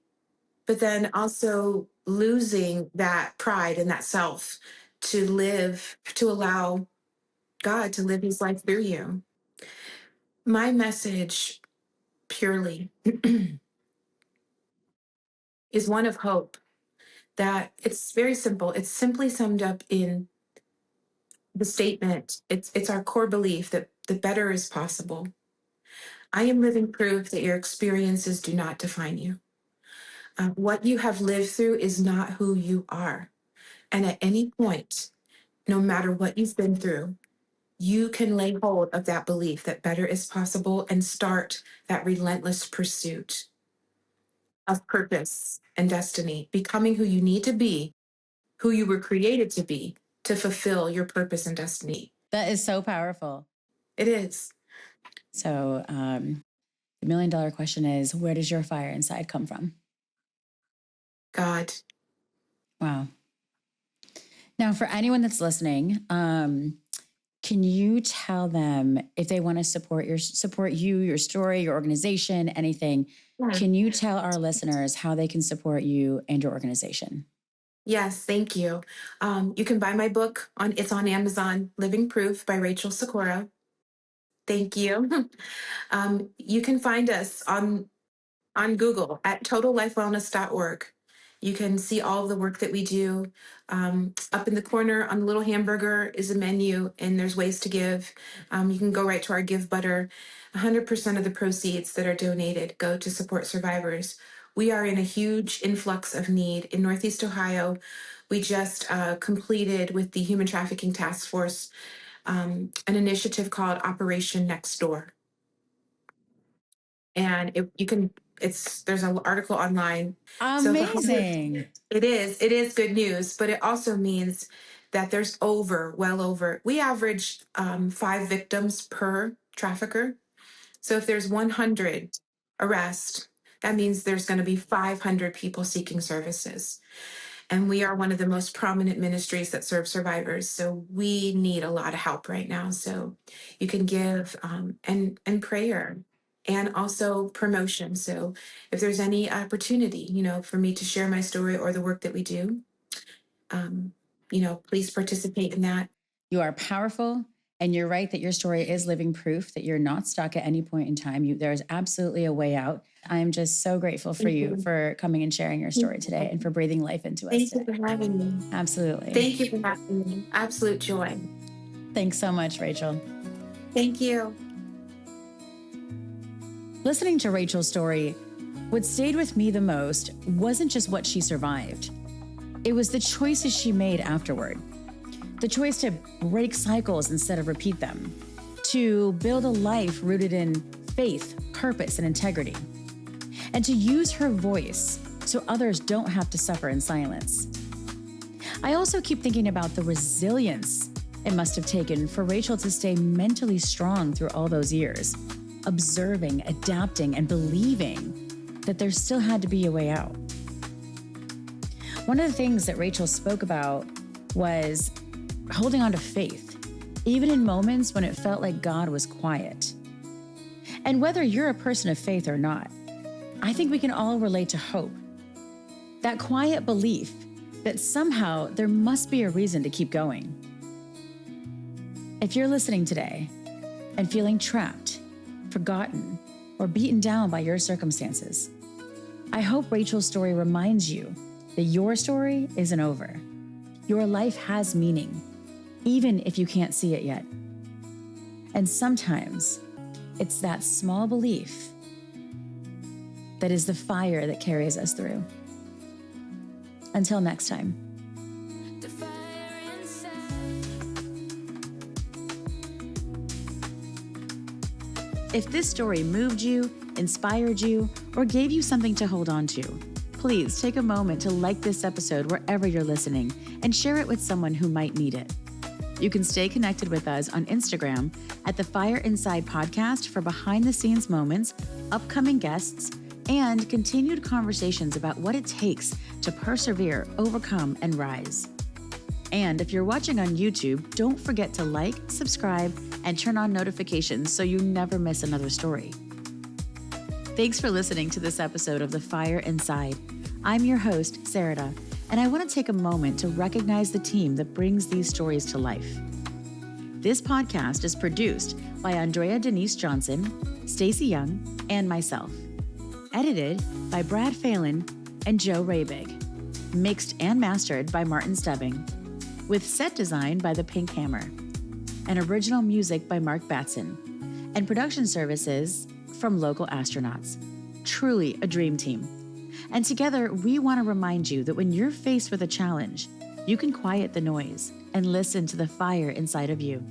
Speaker 1: but then also losing that pride and that self to live, to allow God to live his life through you. My message purely is one of hope, that it's very simple. It's simply summed up in the statement. It's our core belief that the better is possible. I am living proof that your experiences do not define you. What you have lived through is not who you are. And at any point, no matter what you've been through, you can lay hold of that belief that better is possible and start that relentless pursuit of purpose and destiny, becoming who you need to be, who you were created to be, to fulfill your purpose and destiny.
Speaker 2: That is so powerful.
Speaker 1: It is.
Speaker 2: So the $1 million question is, where does your fire inside come from?
Speaker 1: God.
Speaker 2: Wow. Now, for anyone that's listening, can you tell them if they want to support you, your story, your organization, anything?
Speaker 1: Yeah.
Speaker 2: Can you tell our listeners how they can support you and your organization?
Speaker 1: Yes, thank you. You can buy my book it's on Amazon, Living Proof by Rachel Socorro. Thank you. You can find us on Google at totallifewellness.org. You can see all of the work that we do. Up in the corner on the little hamburger is a menu, and there's ways to give. You can go right to our Give Butter. 100% of the proceeds that are donated go to support survivors. We are in a huge influx of need in Northeast Ohio. We just completed with the Human Trafficking Task Force an initiative called Operation Next Door. And there's an article online.
Speaker 2: Amazing.
Speaker 1: It is good news, but it also means that there's we average 5 victims per trafficker. So if there's 100 arrests, that means there's going to be 500 people seeking services. And we are one of the most prominent ministries that serve survivors. So we need a lot of help right now. So you can give and prayer and also promotion. So if there's any opportunity, for me to share my story or the work that we do, please participate in that.
Speaker 2: You are powerful. And you're right that your story is living proof that you're not stuck at any point in time. There's absolutely a way out. I'm just so grateful for you for coming and sharing your story today and for breathing life into us.
Speaker 1: Thank you for having me.
Speaker 2: Absolutely.
Speaker 1: Thank you for having me. Absolute joy.
Speaker 2: Thanks so much, Rachel.
Speaker 1: Thank you.
Speaker 2: Listening to Rachel's story, what stayed with me the most wasn't just what she survived. It was the choices she made afterward. The choice to break cycles instead of repeat them, to build a life rooted in faith, purpose, and integrity, and to use her voice so others don't have to suffer in silence. I also keep thinking about the resilience it must have taken for Rachel to stay mentally strong through all those years. observing, adapting, and believing that there still had to be a way out. One of the things that Rachel spoke about was holding on to faith, even in moments when it felt like God was quiet. And whether you're a person of faith or not, I think we can all relate to hope. That quiet belief that somehow there must be a reason to keep going. If you're listening today and feeling trapped, forgotten, or beaten down by your circumstances, I hope Rachel's story reminds you that your story isn't over. Your life has meaning, even if you can't see it yet. And sometimes it's that small belief that is the fire that carries us through. Until next time. If this story moved you, inspired you, or gave you something to hold on to, please take a moment to like this episode wherever you're listening and share it with someone who might need it. You can stay connected with us on Instagram at the Fire Inside Podcast for behind-the-scenes moments, upcoming guests, and continued conversations about what it takes to persevere, overcome, and rise. And if you're watching on YouTube, don't forget to like, subscribe, and turn on notifications so you never miss another story. Thanks for listening to this episode of The Fire Inside. I'm your host, Sarada, and I want to take a moment to recognize the team that brings these stories to life. This podcast is produced by Andrea Denise Johnson, Stacy Young, and myself. Edited by Brad Phelan and Joe Rabig. Mixed and mastered by Martin Stebbing. With set design by The Pink Hammer. And original music by Mark Batson. And production services from local astronauts. Truly a dream team. And together, we want to remind you that when you're faced with a challenge, you can quiet the noise and listen to the fire inside of you.